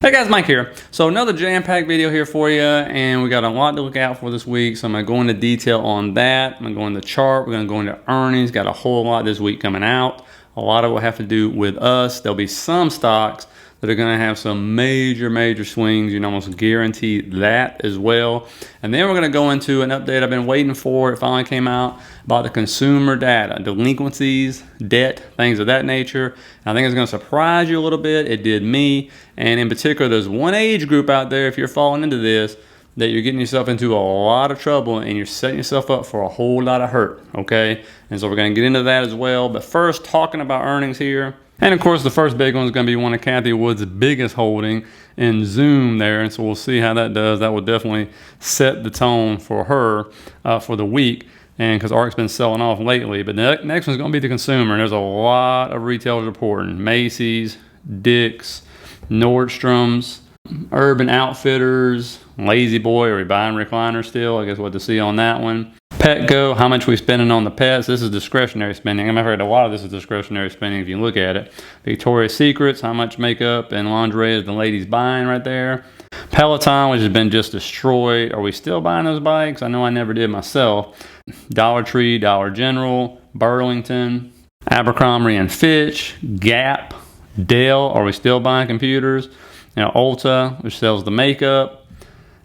Hey guys, Mike here. So another jam-packed video here for you, and we got a lot to look out for this week. So I'm going to go into detail on that. I'm going to go into the chart. We're going to go into earnings. Got a whole lot this week coming out. A lot of it will have to do with us. There'll be some stocks that are going to have some major swings. You can almost guarantee that as well. And then we're going to go into an update I've been waiting for. It finally came out about the consumer data, delinquencies, debt, things of that nature. I think it's going to surprise you a little bit. It did me. And in particular, there's one age group out there, if you're falling into this, that you're getting yourself into a lot of trouble and you're setting yourself up for a whole lot of hurt, okay? And so we're going to get into that as well. But first, talking about earnings here. And of course, the first big one is going to be one of Kathy Wood's biggest holding in Zoom there. And so we'll see how that does. That will definitely set the tone for her for the week. And because ARC's been selling off lately. But the next one's going to be the consumer. And there's a lot of retailers reporting. Macy's, Dick's, Nordstrom's, Urban Outfitters, Lazy Boy. Are we buying recliners still? I guess what to see on that one. Petco, how much we spending on the pets. This is discretionary spending. I'm afraid a lot of this is discretionary spending if you look at it. Victoria's Secrets, how much makeup and lingerie is the ladies buying right there. Peloton, which has been just destroyed. Are we still buying those bikes? I know I never did myself. Dollar Tree, Dollar General, Burlington, Abercrombie and Fitch, Gap, Dell. Are we still buying computers? Ulta, which sells the makeup.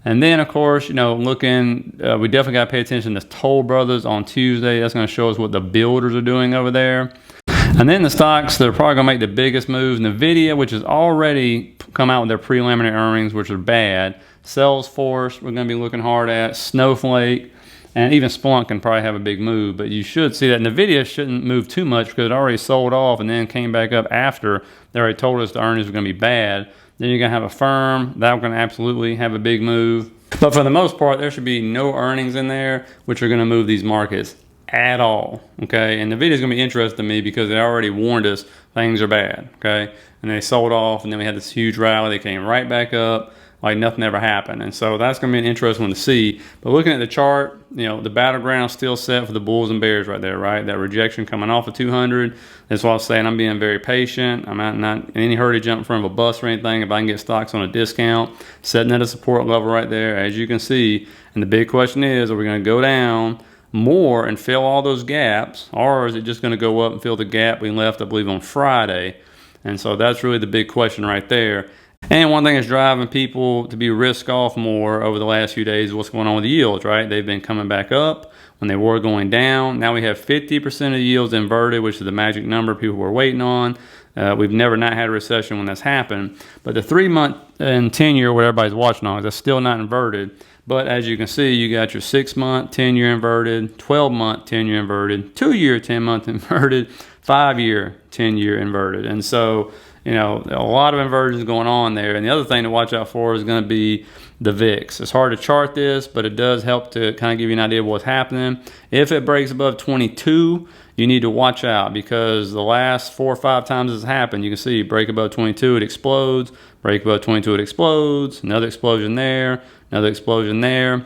And then, of course, looking, we definitely got to pay attention to Toll Brothers on Tuesday. That's going to show us what the builders are doing over there. And then the stocks that are probably going to make the biggest moves, NVIDIA, which has already come out with their preliminary earnings, which are bad. Salesforce, we're going to be looking hard at. Snowflake, and even Splunk can probably have a big move. But you should see that NVIDIA shouldn't move too much because it already sold off and then came back up after they already told us the earnings were going to be bad. Then you're going to have a firm. That's going to absolutely have a big move. But for the most part, there should be no earnings in there, which are going to move these markets at all, okay? And the video is going to be interesting to me because they already warned us things are bad, okay? And they sold off, and then we had this huge rally. They came right back up like nothing ever happened. And so that's going to be an interesting one to see. But looking at the chart, the battleground still set for the bulls and bears right there, right? That rejection coming off of 200. That's why I'm saying I'm being very patient. I'm not in any hurry to jump in front of a bus or anything. If I can get stocks on a discount, setting at a support level right there, as you can see. And the big question is, are we going to go down more and fill all those gaps, or is it just going to go up and fill the gap we left, I believe, on Friday? And so that's really the big question right there. And one thing that's driving people to be risk off more over the last few days is what's going on with the yields, right? They've been coming back up when they were going down. Now we have 50% of the yields inverted, which is the magic number people were waiting on. We've never not had a recession when that's happened. But the 3-month and 10-year, what everybody's watching on, that's still not inverted. But as you can see, you got your 6-month, 10-year inverted, 12-month, 10-year inverted, 2-year, 10-month inverted, 5-year, 10-year inverted. And so, a lot of inversions going on there. And the other thing to watch out for is going to be the VIX. It's hard to chart this, but it does help to kind of give you an idea of what's happening. If it breaks above 22, you need to watch out because the last 4 or 5 times it's happened, you can see break above 22, it explodes. Break above 22, it explodes. Another explosion there. Another explosion there.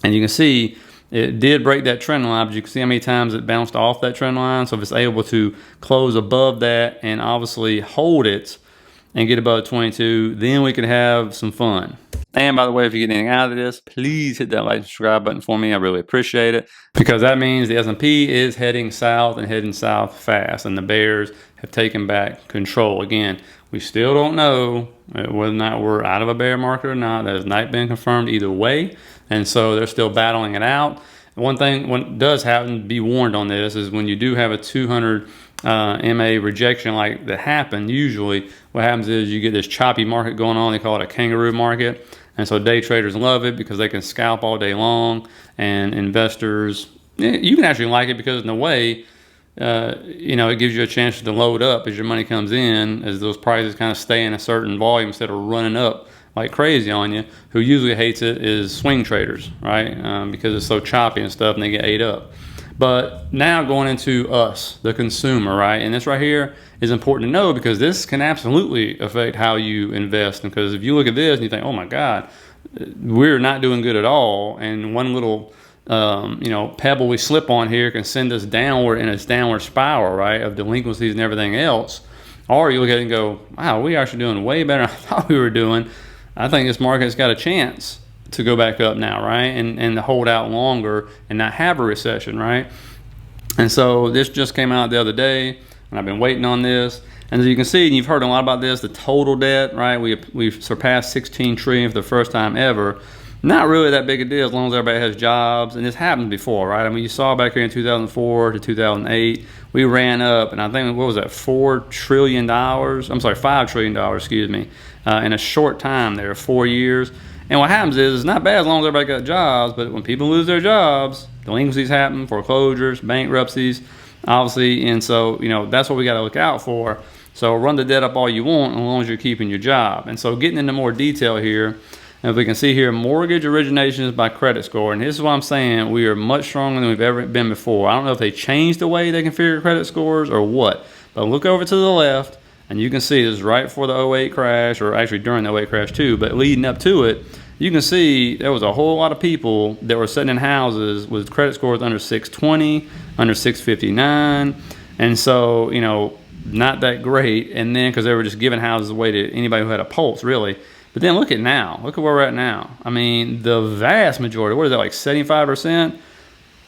And you can see it did break that trend line, but you can see how many times it bounced off that trend line. So if it's able to close above that and obviously hold it and get above 22, then we could have some fun. And by the way, if you get anything out of this, please hit that like and subscribe button for me. I really appreciate it because that means the S&P is heading south and heading south fast, and the bears have taken back control. Again, we still don't know whether or not we're out of a bear market or not. That has not been confirmed either way, and so they're still battling it out. One thing, what does happen, be warned on this, is when you do have a 200 MA rejection like that happen, usually what happens is you get this choppy market going on. They call it a kangaroo market. And so day traders love it because they can scalp all day long, and investors, you can actually like it because in a way, it gives you a chance to load up as your money comes in, as those prices kind of stay in a certain volume instead of running up like crazy on you. Who usually hates it is swing traders, right? Because it's so choppy and stuff and they get ate up. But now going into us, the consumer, right? And this right here is important to know because this can absolutely affect how you invest. Because if you look at this and you think, oh my God, we're not doing good at all. And one little, pebble we slip on here can send us downward in its downward spiral, right? Of delinquencies and everything else. Or you look at it and go, wow, we actually doing way better than I thought we were doing. I think this market's got a chance to go back up now, right? And to hold out longer and not have a recession, right? And so this just came out the other day, and I've been waiting on this. And as you can see, and you've heard a lot about this, the total debt, right? We've surpassed 16 trillion for the first time ever. Not really that big a deal as long as everybody has jobs, and this happened before, right? I mean, you saw back here in 2004 to 2008, we ran up, and I think, what was that, $4 trillion? I'm sorry, $5 trillion, excuse me, in a short time there, 4 years. And what happens is, it's not bad as long as everybody got jobs, but when people lose their jobs, delinquencies happen, foreclosures, bankruptcies, obviously, and so, you know, that's what we got to look out for. So run the debt up all you want as long as you're keeping your job. And so getting into more detail here, and if we can see here, mortgage originations by credit score. And this is what I'm saying, we are much stronger than we've ever been before. I don't know if they changed the way they configure credit scores or what, but look over to the left, and you can see this is right before the '08 crash, or actually during the '08 crash too, but leading up to it, you can see there was a whole lot of people that were sitting in houses with credit scores under 620, under 659, and so, you know, not that great. And then because they were just giving houses away to anybody who had a pulse, really. But then look at now. Look at where we're at now. I mean, the vast majority, what is that, like 75%,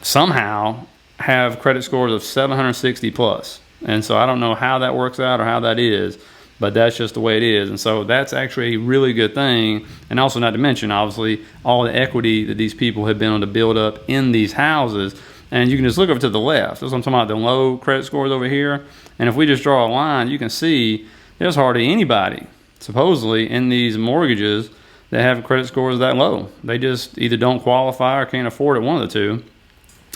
somehow have credit scores of 760 plus. And so I don't know how that works out or how that is, but that's just the way it is. And so that's actually a really good thing. And also, not to mention, obviously, all the equity that these people have been able to build up in these houses. And you can just look over to the left. That's what I'm talking about, the low credit scores over here. And if we just draw a line, you can see there's hardly anybody, supposedly, in these mortgages that have credit scores that low. They just either don't qualify or can't afford it, one of the two.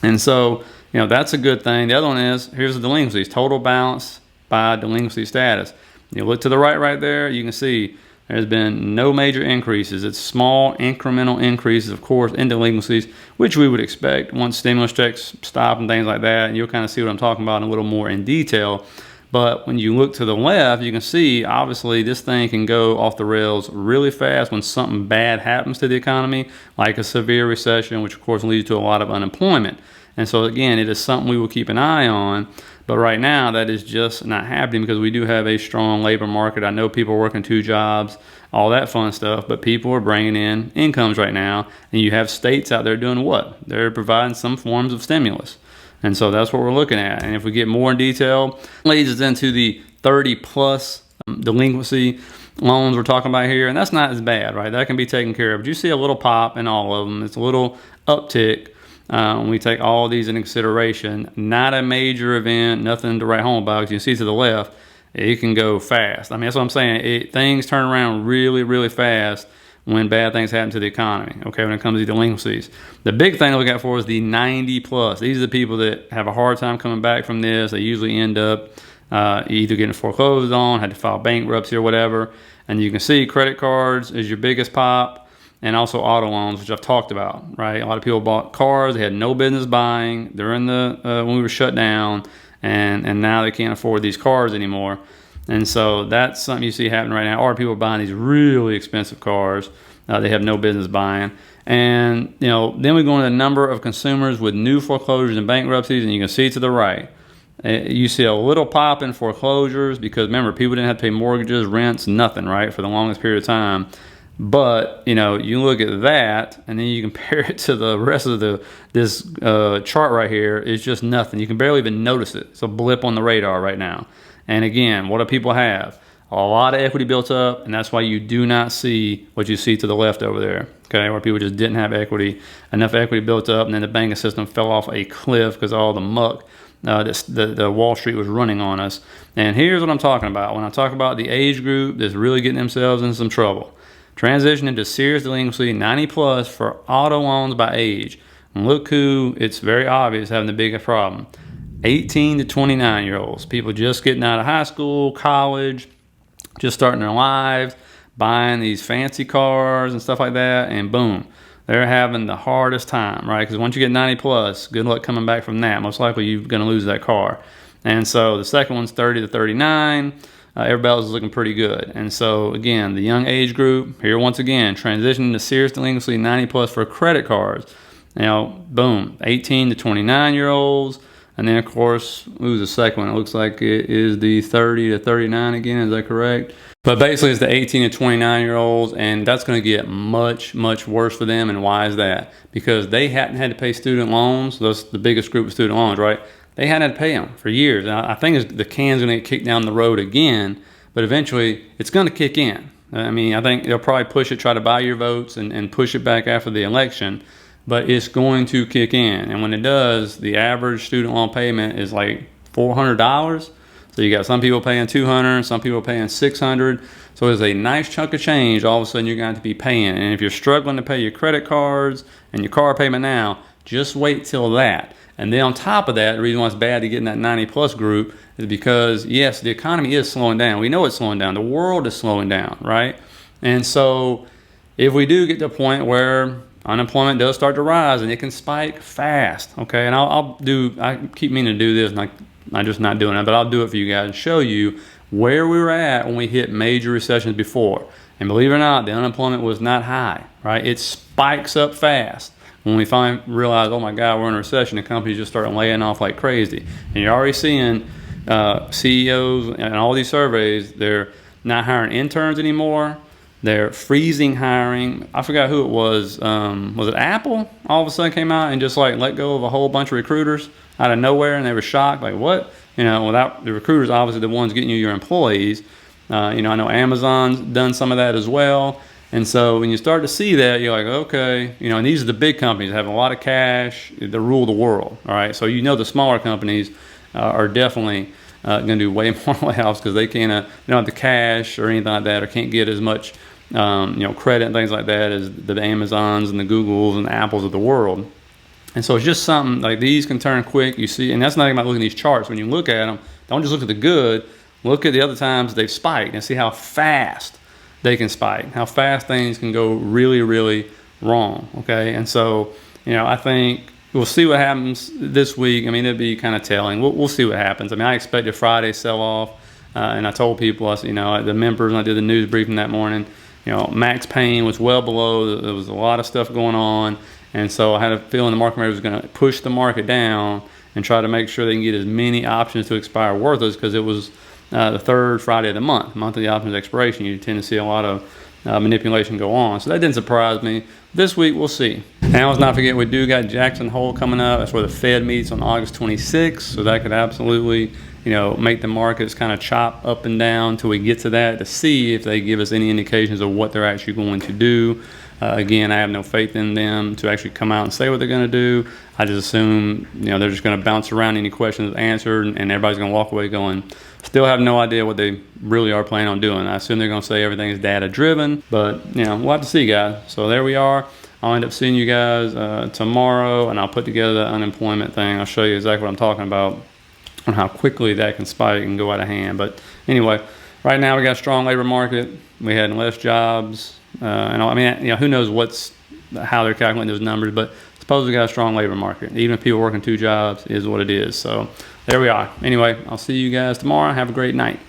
And so, you know, that's a good thing. The other one is, here's the delinquencies, total balance by delinquency status. You look to the right there, you can see there's been no major increases. It's small incremental increases, of course, in delinquencies, which we would expect once stimulus checks stop and things like that. And you'll kind of see what I'm talking about in a little more in detail. But when you look to the left, you can see, obviously, this thing can go off the rails really fast when something bad happens to the economy, like a severe recession, which, of course, leads to a lot of unemployment. And so, again, it is something we will keep an eye on. But right now, that is just not happening because we do have a strong labor market. I know people are working 2 jobs, all that fun stuff, but people are bringing in incomes right now. And you have states out there doing what? They're providing some forms of stimulus. And so that's what we're looking at. And if we get more in detail, it leads us into the 30-plus delinquency loans we're talking about here. And that's not as bad, right? That can be taken care of. But you see a little pop in all of them. It's a little uptick. When we take all these into consideration, not a major event, nothing to write home about. Because you see to the left, it can go fast. I mean, that's what I'm saying. Things turn around really, really fast when bad things happen to the economy, okay, when it comes to delinquencies. The big thing to look out for is the 90 plus. These are the people that have a hard time coming back from this. They usually end up either getting foreclosed on, had to file bankruptcy or whatever. And you can see credit cards is your biggest pop, and also auto loans, which I've talked about, right? A lot of people bought cars they had no business buying during the when we were shut down, and now they can't afford these cars anymore. And so that's something you see happening right now. Or people are buying these really expensive cars they have no business buying. And, you know, then we go into the number of consumers with new foreclosures and bankruptcies, and you can see to the right. You see a little pop in foreclosures because, remember, people didn't have to pay mortgages, rents, nothing, right, for the longest period of time. But, you know, you look at that, and then you compare it to the rest of this chart right here. It's just nothing. You can barely even notice it. It's a blip on the radar right now. And again, what do people have? A lot of equity built up, and that's why you do not see what you see to the left over there, okay, where people just didn't have enough equity built up, and then the banking system fell off a cliff because all the muck the Wall Street was running on us. And here's what I'm talking about. When I talk about the age group that's really getting themselves in some trouble. Transition into serious delinquency, 90 plus for auto loans by age. And look who, it's very obvious, having the biggest problem. 18 to 29-year-olds, people just getting out of high school, college, just starting their lives, buying these fancy cars and stuff like that, and boom, they're having the hardest time, right? Because once you get 90 plus, good luck coming back from that. Most likely you're going to lose that car. And so the second one's 30 to 39. Everybody else is looking pretty good. And so, again, the young age group, here once again, transitioning to serious delinquency, 90 plus for credit cards. You know, boom, 18 to 29-year-olds. And then, of course, who's the second one? It looks like it is the 30 to 39 again. Is that correct? But basically, it's the 18 to 29-year-olds, and that's going to get much, much worse for them. And why is that? Because they hadn't had to pay student loans. That's the biggest group of student loans, right? They hadn't had to pay them for years. And I think the can's going to get kicked down the road again, but eventually it's going to kick in. I mean, I think they'll probably push it, try to buy your votes and push it back after the election, but it's going to kick in. And when it does, the average student loan payment is like $400. So you got some people paying $200, some people paying $600. So it's a nice chunk of change all of a sudden you're going to have to be paying. And if you're struggling to pay your credit cards and your car payment now, just wait till that. And then on top of that, the reason why it's bad to get in that 90 plus group is because, yes, the economy is slowing down. We know it's slowing down. The world is slowing down, right? And so if we do get to a point where unemployment does start to rise and it can spike fast, okay? And I keep meaning to do this and I'm just not doing it, but I'll do it for you guys and show you where we were at when we hit major recessions before. And believe it or not, the unemployment was not high, right? It spikes up fast. When we finally realize, oh my God, we're in a recession, the companies just start laying off like crazy. And you're already seeing CEOs and all these surveys, they're not hiring interns anymore. They're freezing hiring. I forgot who it was. Was it Apple? All of a sudden came out and just like let go of a whole bunch of recruiters out of nowhere, and they were shocked, like what? Without the recruiters, obviously the ones getting you your employees. I know Amazon's done some of that as well. And so when you start to see that, you're like, okay, and these are the big companies that have a lot of cash, they rule the world, all right? So the smaller companies are definitely going to do way more layoffs because they can't, they don't have the cash or anything like that, or can't get as much, credit and things like that as the Amazons and the Googles and the Apples of the world. And so it's just something like these can turn quick, you see, and that's not even about looking at these charts. When you look at them, don't just look at the good, look at the other times they've spiked and see how fast they can spike, how fast things can go really, really wrong, okay? And so, I think we'll see what happens this week. I mean, it'd be kind of telling. We'll see what happens. I mean, I expected Friday sell-off, and I told people, the members, when I did the news briefing that morning, Max Payne was well below. There was a lot of stuff going on, and so I had a feeling the market maker was going to push the market down and try to make sure they can get as many options to expire worthless because it was the third Friday of the month of the options expiration. You tend to see a lot of manipulation go on. So that didn't surprise me. This week, we'll see. Now, let's not forget, we do got Jackson Hole coming up. That's where the Fed meets on August 26th. So that could absolutely, make the markets kind of chop up and down until we get to that to see if they give us any indications of what they're actually going to do. Again, I have no faith in them to actually come out and say what they're going to do. I just assume, they're just going to bounce around any questions answered, and everybody's going to walk away going, still have no idea what they really are planning on doing. I assume they're going to say everything is data driven, but we'll have to see, guys. So there we are. I'll end up seeing you guys tomorrow, and I'll put together the unemployment thing. I'll show you exactly what I'm talking about on how quickly that can spike and go out of hand. But anyway, right now we got a strong labor market. We had less jobs. Who knows how they're calculating those numbers, but suppose we got a strong labor market. Even if people working 2 jobs is what it is. So there we are. Anyway, I'll see you guys tomorrow. Have a great night.